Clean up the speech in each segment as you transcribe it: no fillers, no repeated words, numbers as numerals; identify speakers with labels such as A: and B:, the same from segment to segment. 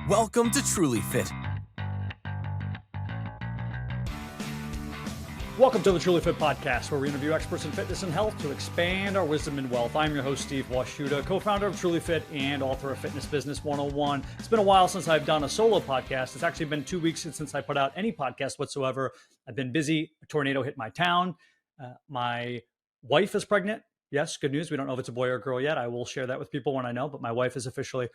A: Welcome to TrulyFit.
B: Welcome to the TrulyFit Podcast, where we interview experts in fitness and health to expand our wisdom and wealth. I'm your host, Steve Washuta, co-founder of TrulyFit and author of Fitness Business 101. It's been a while since I've done a solo podcast. It's actually been 2 weeks since I put out any podcast whatsoever. I've been busy. A tornado hit my town. My wife is pregnant. Yes, good news. We don't know if it's a boy or a girl yet. I will share that with people when I know, but my wife is officially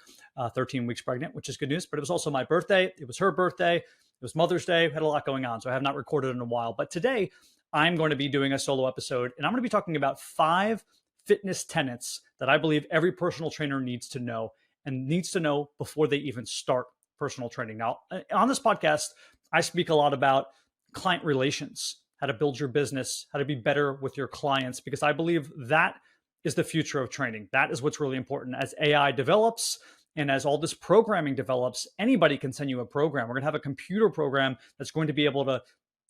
B: 13 weeks pregnant, which is good news. But it was also my birthday. It was her birthday. It was Mother's Day. We had a lot going on, so I have not recorded in a while. But today, I'm going to be doing a solo episode, and I'm going to be talking about 5 fitness tenets that I believe every personal trainer needs to know and needs to know before they even start personal training. Now, on this podcast, I speak a lot about client relations, how to build your business, how to be better with your clients, because I believe that is the future of training. That is what's really important. As AI develops and as all this programming develops, anybody can send you a program. We're going to have a computer program that's going to be able to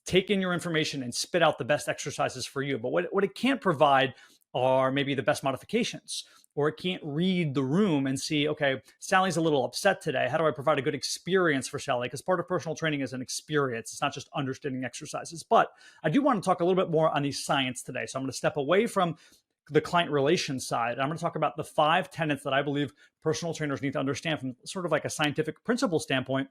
B: take in your information and spit out the best exercises for you. But what it can't provide are maybe the best modifications, or it can't read the room and see, okay, Sally's a little upset today. How do I provide a good experience for Sally? Because part of personal training is an experience. It's not just understanding exercises. But I do want to talk a little bit more on the science today. So I'm going to step away from the client relations side. I'm going to talk about the 5 tenets that I believe personal trainers need to understand from sort of like a scientific principle standpoint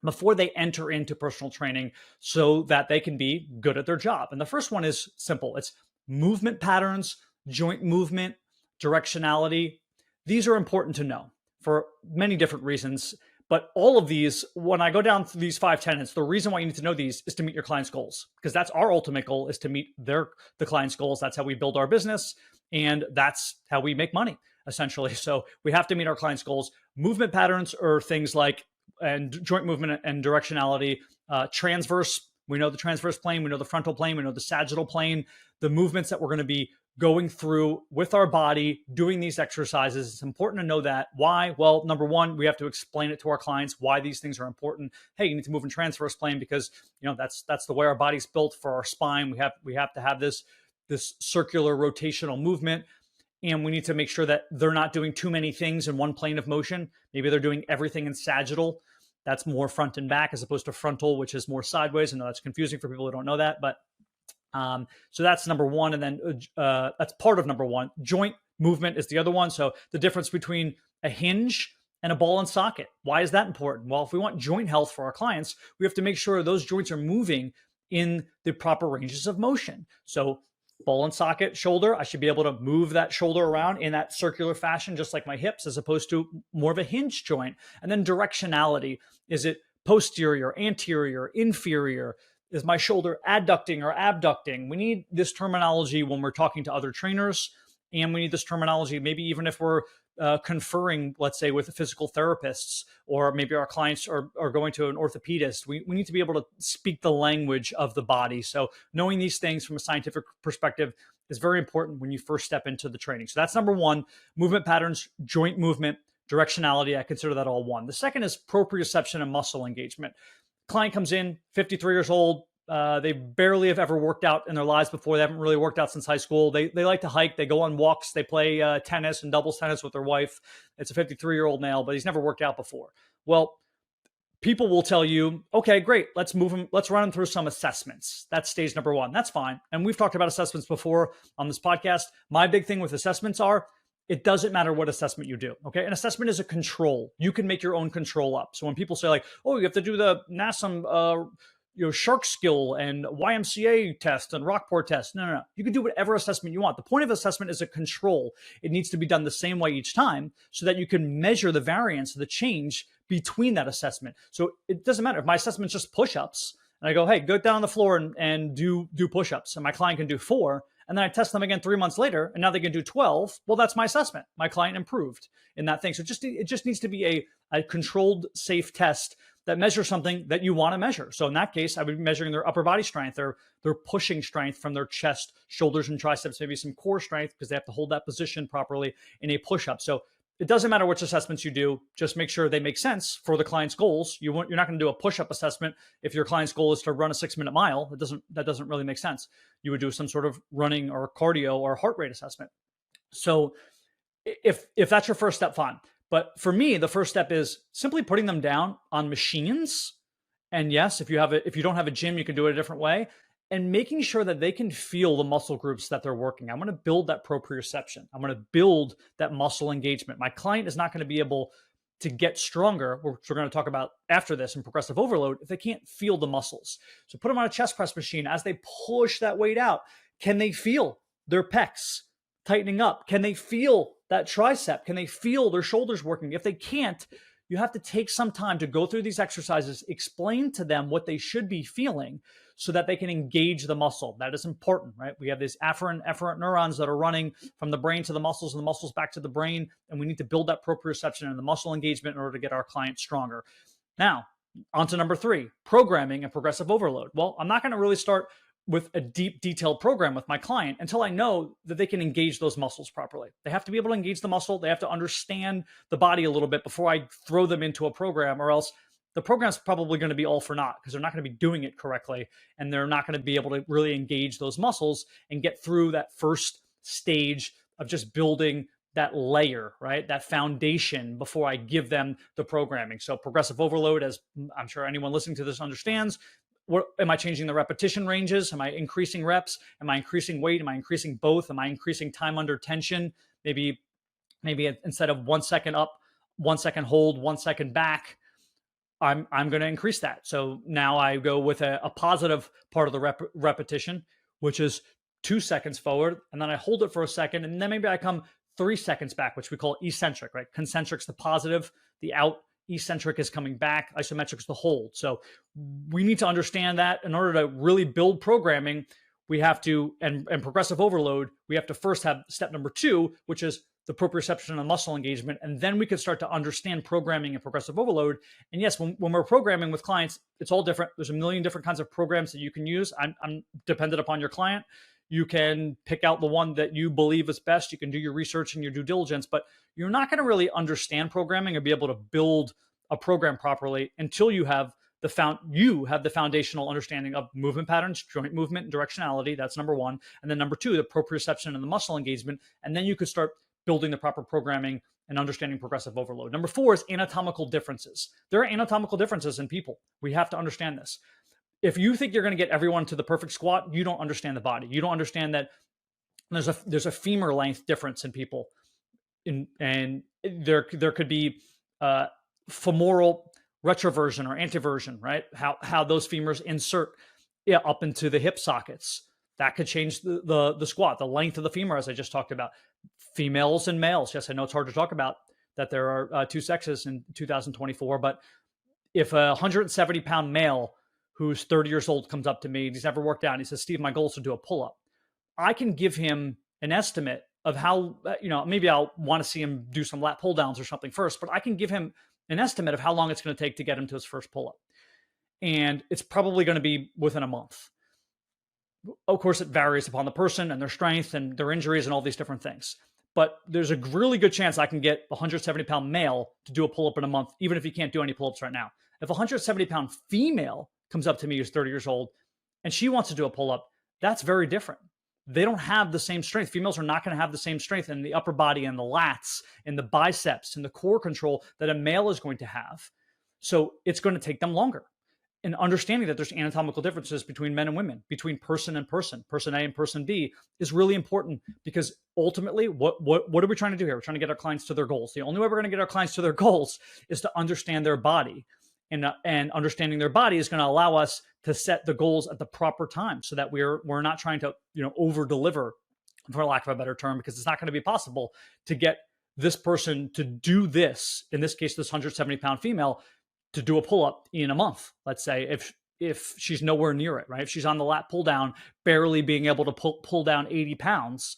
B: before they enter into personal training so that they can be good at their job. And the first one is simple. It's movement patterns, joint movement, directionality. These are important to know for many different reasons. But all of these, when I go down through these 5 tenets, the reason why you need to know these is to meet your client's goals, because that's our ultimate goal, is to meet the client's goals. That's how we build our business, and that's how we make money, essentially. So we have to meet our client's goals. Movement patterns are things like and joint movement and directionality, transverse. We know the transverse plane, we know the frontal plane, we know the sagittal plane, the movements that we're going to be going through with our body, doing these exercises. It's important to know that. Why? Well, number one, we have to explain it to our clients why these things are important. Hey, you need to move in transverse plane because that's the way our body's built for our spine. We have to have this circular rotational movement. And we need to make sure that they're not doing too many things in one plane of motion. Maybe they're doing everything in sagittal. That's more front and back as opposed to frontal, which is more sideways. I know that's confusing for people who don't know that, but so that's number one. And then that's part of number one. Joint movement is the other one. So the difference between a hinge and a ball and socket. Why is that important? Well, if we want joint health for our clients, we have to make sure those joints are moving in the proper ranges of motion. So ball and socket shoulder, I should be able to move that shoulder around in that circular fashion, just like my hips, as opposed to more of a hinge joint. And then directionality. Is it posterior, anterior, inferior? Is my shoulder adducting or abducting? We need this terminology when we're talking to other trainers, and we need this terminology maybe even if we're conferring, let's say, with physical therapists, or maybe our clients are going to an orthopedist. We need to be able to speak the language of the body. So knowing these things from a scientific perspective is very important when you first step into the training. So that's number one: movement patterns, joint movement, directionality. I consider that all one. The second is proprioception and muscle engagement. Client comes in, 53 years old. They barely have ever worked out in their lives before. They haven't really worked out since high school. They like to hike. They go on walks. They play tennis and doubles tennis with their wife. It's a 53-year-old male, but he's never worked out before. Well, people will tell you, okay, great. Let's move him. Let's run him through some assessments. That's stage number one. That's fine. And we've talked about assessments before on this podcast. My big thing with assessments are, it doesn't matter what assessment you do, okay? An assessment is a control. You can make your own control up. So when people say like, oh, you have to do the NASM shark skill and YMCA test and Rockport test. No. You can do whatever assessment you want. The point of assessment is a control. It needs to be done the same way each time so that you can measure the variance, the change between that assessment. So it doesn't matter if my assessment's just push-ups and I go, hey, go down on the floor and do push-ups, and my client can do 4. And then I test them again 3 months later, and now they can do 12. Well, that's my assessment. My client improved in that thing. So it just needs to be a controlled, safe test that measures something that you want to measure. So in that case, I would be measuring their upper body strength, their pushing strength from their chest, shoulders, and triceps, maybe some core strength because they have to hold that position properly in a push-up. So it doesn't matter which assessments you do, just make sure they make sense for the client's goals. You're not going to do a push-up assessment if your client's goal is to run a 6-minute mile. That doesn't really make sense. You would do some sort of running or cardio or heart rate assessment. So if that's your first step, fine. But for me, the first step is simply putting them down on machines. And yes, if you don't have a gym, you can do it a different way. And making sure that they can feel the muscle groups that they're working. I'm going to build that proprioception. I'm going to build that muscle engagement. My client is not going to be able to get stronger, which we're going to talk about after this in progressive overload, if they can't feel the muscles. So put them on a chest press machine. As they push that weight out, can they feel their pecs tightening up? Can they feel that tricep? Can they feel their shoulders working? If they can't, you have to take some time to go through these exercises, explain to them what they should be feeling so that they can engage the muscle. That is important, right? We have these afferent neurons that are running from the brain to the muscles and the muscles back to the brain. And we need to build that proprioception and the muscle engagement in order to get our clients stronger. Now, on to number 3, programming and progressive overload. Well, I'm not going to really start with a deep, detailed program with my client until I know that they can engage those muscles properly. They have to be able to engage the muscle. They have to understand the body a little bit before I throw them into a program, or else the program's probably going to be all for naught because they're not going to be doing it correctly, and they're not going to be able to really engage those muscles and get through that first stage of just building that layer, right? That foundation before I give them the programming. So progressive overload, as I'm sure anyone listening to this understands, am I changing the repetition ranges? Am I increasing reps? Am I increasing weight? Am I increasing both? Am I increasing time under tension? Maybe instead of 1 second up, 1 second hold, 1 second back, I'm going to increase that. So now I go with a positive part of the repetition, which is 2 seconds forward, and then I hold it for a second, and then maybe I come 3 seconds back, which we call eccentric, right? Concentric's the positive, the out. Eccentric is coming back, isometric is the hold. So we need to understand that in order to really build programming, we have to, and progressive overload, we have to first have step number 2, which is the proprioception and muscle engagement. And then we can start to understand programming and progressive overload. And yes, when we're programming with clients, it's all different. There's a million different kinds of programs that you can use. I'm dependent upon your client. You can pick out the one that you believe is best. You can do your research and your due diligence, but you're not going to really understand programming or be able to build a program properly until you have the foundational understanding of movement patterns, joint movement, and directionality. That's number 1. And then number 2, the proprioception and the muscle engagement. And then you could start building the proper programming and understanding progressive overload. Number 4 is anatomical differences. There are anatomical differences in people. We have to understand this. If you think you're going to get everyone to the perfect squat, you don't understand the body. You don't understand that there's a femur length difference in people, and there could be femoral retroversion or anteversion, right? How those femurs insert up into the hip sockets. That could change the squat, the length of the femur, as I just talked about. Females and males. Yes, I know it's hard to talk about that there are 2 sexes in 2024, but if a 170-pound male who's 30 years old comes up to me, he's never worked out, and he says, Steve, my goal is to do a pull-up. I can give him an estimate of how, maybe I'll want to see him do some lat pull downs or something first, but I can give him an estimate of how long it's going to take to get him to his first pull-up. And it's probably going to be within a month. Of course, it varies upon the person and their strength and their injuries and all these different things. But there's a really good chance I can get a 170-pound male to do a pull-up in a month, even if he can't do any pull-ups right now. If a 170-pound female comes up to me who's 30 years old and she wants to do a pull-up, that's very different. They don't have the same strength. Females are not going to have the same strength in the upper body and the lats and the biceps and the core control that a male is going to have. So it's going to take them longer. And understanding that there's anatomical differences between men and women, between person and person A and person B, is really important, because ultimately, what are we trying to do here? We're trying to get our clients to their goals. The only way we're going to get our clients to their goals is to understand their body. And understanding their body is going to allow us to set the goals at the proper time, so that we're not trying to over deliver, for lack of a better term, because it's not going to be possible to get this person to do this, in this case, this 170-pound female, to do a pull-up in a month. Let's say if she's nowhere near it, right? If she's on the lat pull down, barely being able to pull down 80 pounds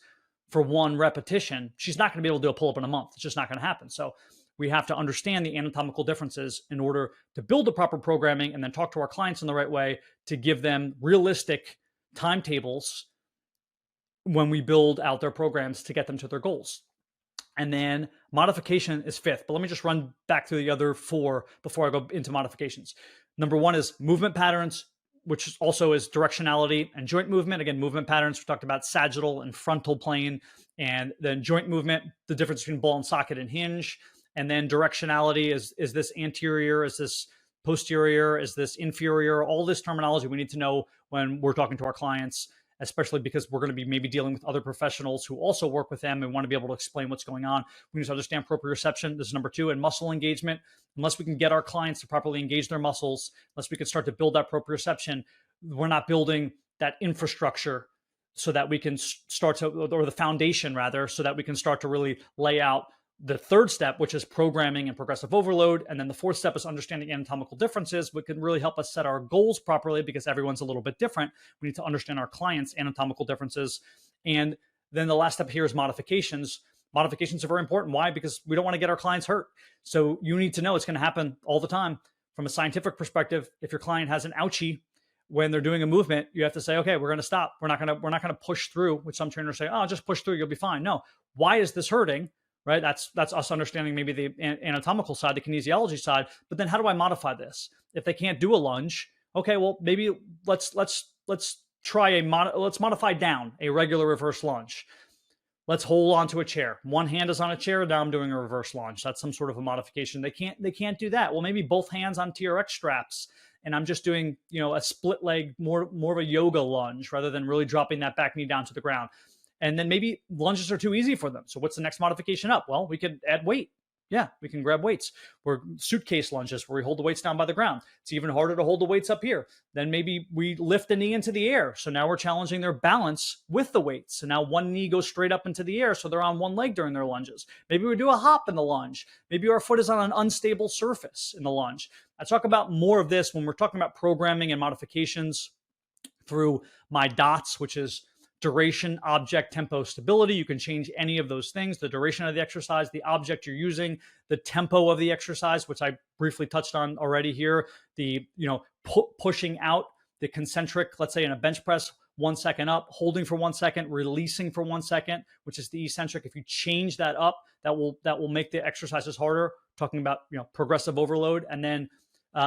B: for one repetition, she's not going to be able to do a pull-up in a month. It's just not going to happen. So we have to understand the anatomical differences in order to build the proper programming, and then talk to our clients in the right way to give them realistic timetables when we build out their programs to get them to their goals. And then modification is 5th. But let me just run back through the other 4 before I go into modifications. Number 1 is movement patterns, which also is directionality and joint movement. Again, movement patterns, we talked about sagittal and frontal plane. And then joint movement, the difference between ball and socket and hinge. And then directionality, is this anterior? Is this posterior? Is this inferior? All this terminology we need to know when we're talking to our clients, especially because we're going to be maybe dealing with other professionals who also work with them and want to be able to explain what's going on. We need to understand proprioception. This is number 2. And muscle engagement. Unless we can get our clients to properly engage their muscles, unless we can start to build that proprioception, we're not building that infrastructure so that we can start to, or the foundation rather, so that we can start to really lay out the third step, which is programming and progressive overload. And then the fourth step is understanding anatomical differences, which can really help us set our goals properly because everyone's a little bit different. We need to understand our clients' anatomical differences. And then the last step here is modifications. Modifications are very important. Why? Because we don't want to get our clients hurt. So you need to know it's going to happen all the time. From a scientific perspective, if your client has an ouchie when they're doing a movement, you have to say, okay, we're going to stop. We're not going to push through, which some trainers say, oh, just push through, you'll be fine. No. Why is this hurting? Right? That's us understanding maybe the anatomical side, the kinesiology side. But then how do I modify this? If they can't do a lunge, okay, well, maybe let's modify down a regular reverse lunge. Let's hold on to a chair. One hand is on a chair. Now I'm doing a reverse lunge. That's some sort of a modification. They can't do that. Well, maybe both hands on TRX straps, and I'm just doing, a split leg, more of a yoga lunge rather than really dropping that back knee down to the ground. And then maybe lunges are too easy for them. So what's the next modification up? Well, we could add weight. Yeah, we can grab weights. Or suitcase lunges where we hold the weights down by the ground. It's even harder to hold the weights up here. Then maybe we lift the knee into the air. So now we're challenging their balance with the weights. So now one knee goes straight up into the air. So they're on one leg during their lunges. Maybe we do a hop in the lunge. Maybe our foot is on an unstable surface in the lunge. I talk about more of this when we're talking about programming and modifications through my DOTS, which is duration, object, tempo, stability. You can change any of those things. The duration of the exercise, the object you're using, the tempo of the exercise, which I briefly touched on already here. The, pushing out the concentric, let's say in a bench press, 1 second up, holding for 1 second, releasing for 1 second, which is the eccentric. If you change that up, that will make the exercises harder. Talking about, progressive overload. And then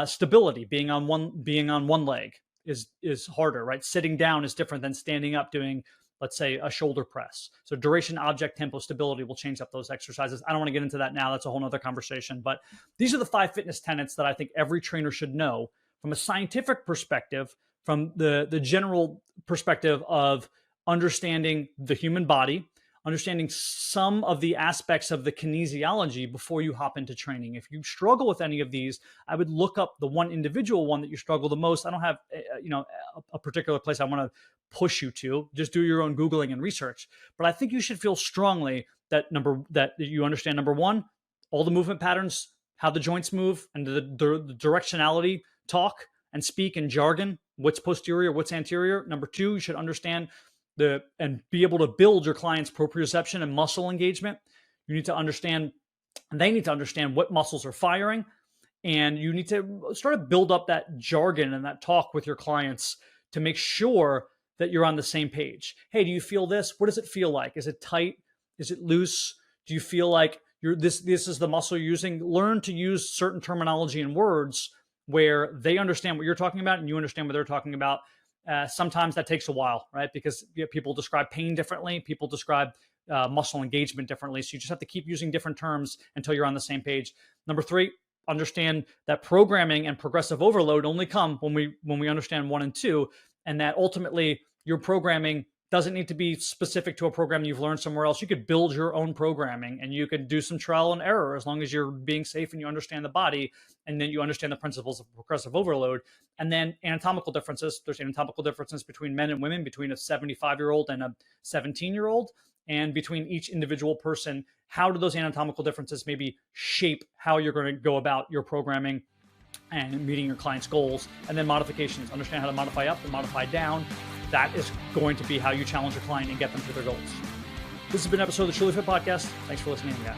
B: stability, being on one leg is harder, right? Sitting down is different than standing up doing, let's say, a shoulder press. So duration, object, tempo, stability will change up those exercises. I don't want to get into that now. That's a whole nother conversation. But these are the 5 fitness tenets that I think every trainer should know from a scientific perspective, from the general perspective of understanding the human body, understanding some of the aspects of the kinesiology before you hop into training. If you struggle with any of these, I would look up the one individual one that you struggle the most. I don't have, a particular place I want to push you to. Just do your own Googling and research. But I think you should feel strongly that you understand, number 1, all the movement patterns, how the joints move, and the directionality, talk and speak and jargon, what's posterior, what's anterior. Number 2, you should understand and be able to build your client's proprioception and muscle engagement. You need to understand, and they need to understand what muscles are firing. And you need to start to build up that jargon and that talk with your clients to make sure that you're on the same page. Hey, do you feel this? What does it feel like? Is it tight? Is it loose? Do you feel like this is the muscle you're using? Learn to use certain terminology and words where they understand what you're talking about and you understand what they're talking about. Sometimes that takes a while, right? Because people describe pain differently. People describe muscle engagement differently. So you just have to keep using different terms until you're on the same page. Number 3, understand that programming and progressive overload only come when we understand 1 and 2, and that ultimately your programming doesn't need to be specific to a program you've learned somewhere else. You could build your own programming and you could do some trial and error as long as you're being safe and you understand the body and then you understand the principles of progressive overload. And then anatomical differences. There's anatomical differences between men and women, between a 75-year-old and a 17-year-old, and between each individual person. How do those anatomical differences maybe shape how you're going to go about your programming and meeting your client's goals? And then modifications. Understand how to modify up and modify down. That is going to be how you challenge your client and get them to their goals. This has been an episode of the TrulyFit Podcast. Thanks for listening, guys.